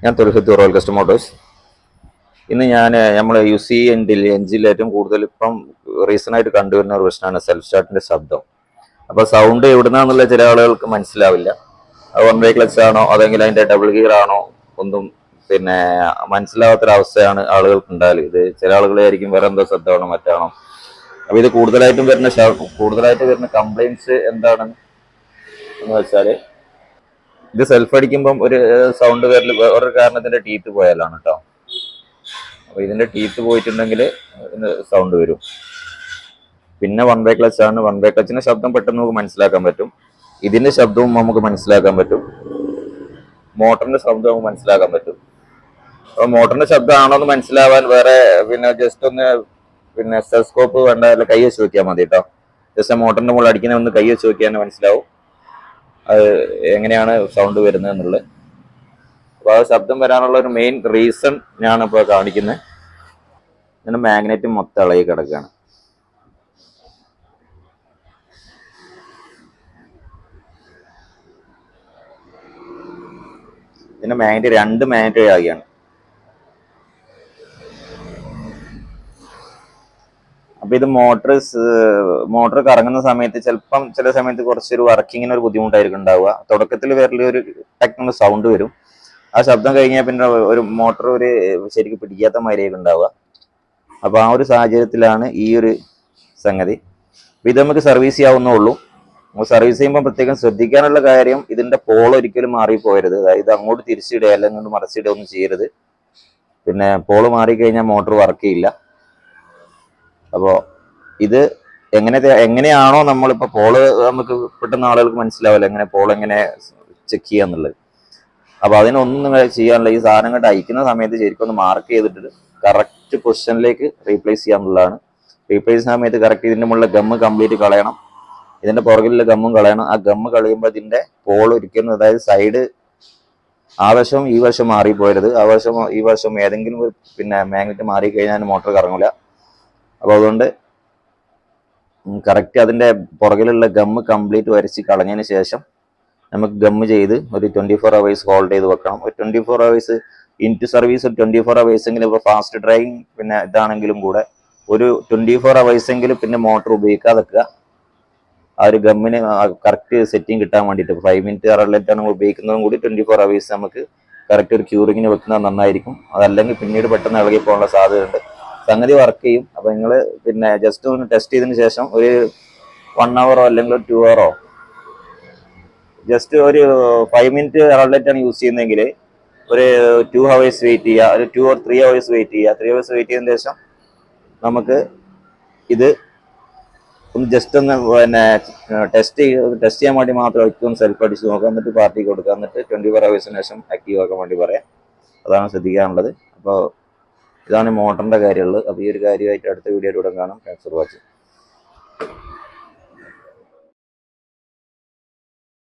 ഞാൻ തുൽഹിത്ത് റോയൽ കസ്റ്റമോട്ടോഴ്സ്. ഇന്ന് നമ്മൾ യൂസ് എഞ്ചിൽ ഏറ്റവും കൂടുതൽ ഇപ്പം റീസണായിട്ട് കണ്ടുവരുന്ന ഒരു പ്രശ്നമാണ് സെൽഫ് സ്റ്റാർട്ടിന്റെ ശബ്ദം. അപ്പോൾ സൗണ്ട് എവിടുന്നാന്നുള്ള ചില ആളുകൾക്ക് മനസ്സിലാവില്ല. അത് വൺ വേ ക്ലച്ച് ആണോ അതെങ്കിൽ അതിന്റെ ഡബിൾ ഗിയർ ആണോ ഒന്നും മനസ്സിലാവാത്തൊരവസ്ഥയാണ് ആളുകൾക്ക് ഉണ്ടാകല്. ഇത് ചില ആളുകളായിരിക്കും വേറെ എന്തോ ശബ്ദമാണോ മറ്റാണോ. അപ്പോൾ ഇത് കൂടുതലായിട്ട് വരുന്ന കംപ്ലൈൻറ്റ്സ് എന്താണെന്ന് വെച്ചാൽ, ഇത് സെൽഫ് അടിക്കുമ്പം ഒരു സൗണ്ട് വരൽ ഒരു കാരണത്തിന്റെ ടീത്ത് പോയാലാണ് കേട്ടോ. അപ്പൊ ഇതിന്റെ ടീത്ത് പോയിട്ടുണ്ടെങ്കിൽ സൗണ്ട് വരും. പിന്നെ വൺ വേ ക്ലച്ച് ആണ്. വൺ വേ ക്ലച്ചിന്റെ ശബ്ദം പെട്ടെന്ന് നമുക്ക് മനസ്സിലാക്കാൻ പറ്റും. ഇതിന്റെ ശബ്ദവും നമുക്ക് മനസ്സിലാക്കാൻ പറ്റും. മോട്ടറിന്റെ ശബ്ദം നമുക്ക് മനസ്സിലാക്കാൻ പറ്റും. അപ്പൊ മോട്ടറിന്റെ ശബ്ദമാണോ എന്ന് മനസ്സിലാവാൻ വേറെ ജസ്റ്റ് ഒന്ന് സ്റ്റെതസ്കോപ്പ് വേണ്ട, കൈ വെച്ച് നോക്കിയാൽ മതി കേട്ടോ. ജസ്റ്റ് മോട്ടറിന്റെ മുകളിൽ അടിക്കുന്ന ഒന്ന് കൈ വെച്ച് നോക്കിയാൽ മനസ്സിലാവും അത് എങ്ങനെയാണ് സൗണ്ട് വരുന്നത് എന്നുള്ളത്. അപ്പൊ ആ ശബ്ദം വരാനുള്ള ഒരു മെയിൻ റീസൺ ഞാൻ ഇപ്പോൾ കാണിക്കുന്നത്. ഇതിന്റെ മാഗ്നറ്റ് മൊത്തം ഇളകി കിടക്കുകയാണ്. ഇതിന്റെ മാഗ്നറ്റ് 2 മാഗ്നറ്റ് ഇളകിയാണ്. അപ്പൊ ഇത് മോട്ടർ കറങ്ങുന്ന സമയത്ത് ചില സമയത്ത് കുറച്ചൊരു വർക്കിങ്ങിന് ഒരു ബുദ്ധിമുട്ടായിരിക്കും ഉണ്ടാവുക. തുടക്കത്തിൽ ഒരു ടെക്നിക്കൽ സൗണ്ട് വരും. ആ ശബ്ദം കഴിഞ്ഞാൽ പിന്നെ ഒരു മോട്ടർ ശരിക്കും പിടിക്കാത്ത മാതിരിയായിരിക്കും ഉണ്ടാവുക. അപ്പൊ ആ ഒരു സാഹചര്യത്തിലാണ് ഈ ഒരു സംഗതി. ഇത് നമുക്ക് സർവീസ് ചെയ്യാവുന്നേ ഉള്ളൂ. സർവീസ് ചെയ്യുമ്പോൾ പ്രത്യേകം ശ്രദ്ധിക്കാനുള്ള കാര്യം, ഇതിന്റെ പോൾ ഒരിക്കലും മാറിപ്പോയരുത്. അതായത് അങ്ങോട്ട് തിരിച്ചിടുക അല്ലെങ്കിൽ മറിച്ചിടുക ഒന്നും ചെയ്യരുത്. പിന്നെ പോള് മാറിക്കഴിഞ്ഞാൽ മോട്ടോർ വർക്ക് ചെയ്യില്ല. അപ്പോൾ ഇത് എങ്ങനെയാണോ നമ്മളിപ്പോൾ പോള് നമുക്ക് പെട്ടെന്ന് ആളുകൾക്ക് മനസ്സിലാവില്ല എങ്ങനെ പോൾ എങ്ങനെ ചെക്ക് ചെയ്യാന്നുള്ളത്. അപ്പൊ അതിനൊന്നും ചെയ്യാനുള്ള ഈ സാധനങ്ങൾ അയക്കുന്ന സമയത്ത് ശരിക്കും ഒന്ന് മാർക്ക് ചെയ്തിട്ട് കറക്റ്റ് പൊസിഷനിലേക്ക് റീപ്ലേസ് ചെയ്യാന്നുള്ളതാണ്. റീപ്ലേസ് സമയത്ത് കറക്റ്റ് ഇതിന്റെ മുകളിൽ ഗമ്മ് കംപ്ലീറ്റ് കളയണം. ഇതിന്റെ പുറകിലുള്ള ഗമ്മും കളയണം. ആ ഗമ്മ് കളയുമ്പോൾ ഇതിന്റെ പോൾ ഒരിക്കലും, അതായത് സൈഡ് ആ വശം ഈ വശം മാറിപ്പോയരുത്. ആ വശം ഈ വശം ഏതെങ്കിലും മാഗ്നറ്റ് മാറിക്കഴിഞ്ഞാൽ മോട്ടോർ കറങ്ങില്ല. അപ്പൊ അതുകൊണ്ട് കറക്റ്റ് അതിന്റെ പുറകിലുള്ള ഗമ്മ് കംപ്ലീറ്റ് വരച്ച് കളഞ്ഞതിന് ശേഷം നമുക്ക് ഗമ്മ് ചെയ്ത് ഒരു 24 hours ഹോൾഡ് ചെയ്ത് വെക്കണം. ഒരു 24 hours ഇൻറ്റു സർവീസ്, ഒരു 24 hours എങ്കിലും ഇപ്പോൾ ഫാസ്റ്റ് ഡ്രൈവിംഗ് ഇതാണെങ്കിലും കൂടെ ഒരു 24 hours എങ്കിലും മോട്ടോർ ഉപയോഗിക്കാതെ വെക്കുക. ആ ഒരു ഗമ്മിന് കറക്റ്റ് സെറ്റിംഗ് കിട്ടാൻ വേണ്ടിയിട്ട് 5 minute റെലറ്റ് നമ്മൾ ഉപയോഗിക്കുന്നതും കൂടി 24 hours നമുക്ക് കറക്റ്റ് ഒരു ക്യൂറിങ്ങിന് വെക്കുന്നത് നന്നായിരിക്കും. അതല്ലെങ്കിൽ പിന്നീട് പെട്ടെന്ന് ഇളകി പോകാനുള്ള സാധ്യതയുണ്ട്. സംഗതി വർക്ക് ചെയ്യും. അപ്പൊ നിങ്ങൾ ജസ്റ്റ് ഒന്ന് ടെസ്റ്റ് ചെയ്തതിന് ശേഷം ഒരു 1 hour അല്ലെങ്കിൽ ഒരു 2 hour ജസ്റ്റ് ഒരു 5 minute റെലറ്റ് ആണ് യൂസ് ചെയ്യുന്നതെങ്കിൽ ഒരു 2 hours വെയിറ്റ് ചെയ്യുക. ഒരു 2 or 3 hours വെയിറ്റ് ചെയ്യുക. 3 hours വെയിറ്റ് ചെയ്തതിന് ശേഷം നമുക്ക് ഇത് ജസ്റ്റ് ഒന്ന് ടെസ്റ്റ് ചെയ്യാൻ വേണ്ടി മാത്രം സെൽഫ് അടിച്ച് നോക്കാം. എന്നിട്ട് പാർട്ടിക്ക് കൊടുക്കുക. എന്നിട്ട് 24 hours ശേഷം ആക്റ്റീവ് ആക്കാൻ വേണ്ടി പറയാം. അതാണ് ശ്രദ്ധിക്കാനുള്ളത്. അപ്പോൾ ഇതാണ് മോട്ടറിന്റെ കാര്യമുള്ളത്. അപ്പോൾ ഈ ഒരു കാര്യമായിട്ട് അടുത്ത വീഡിയോയിലൂടെ കാണാം. Thanks for watching.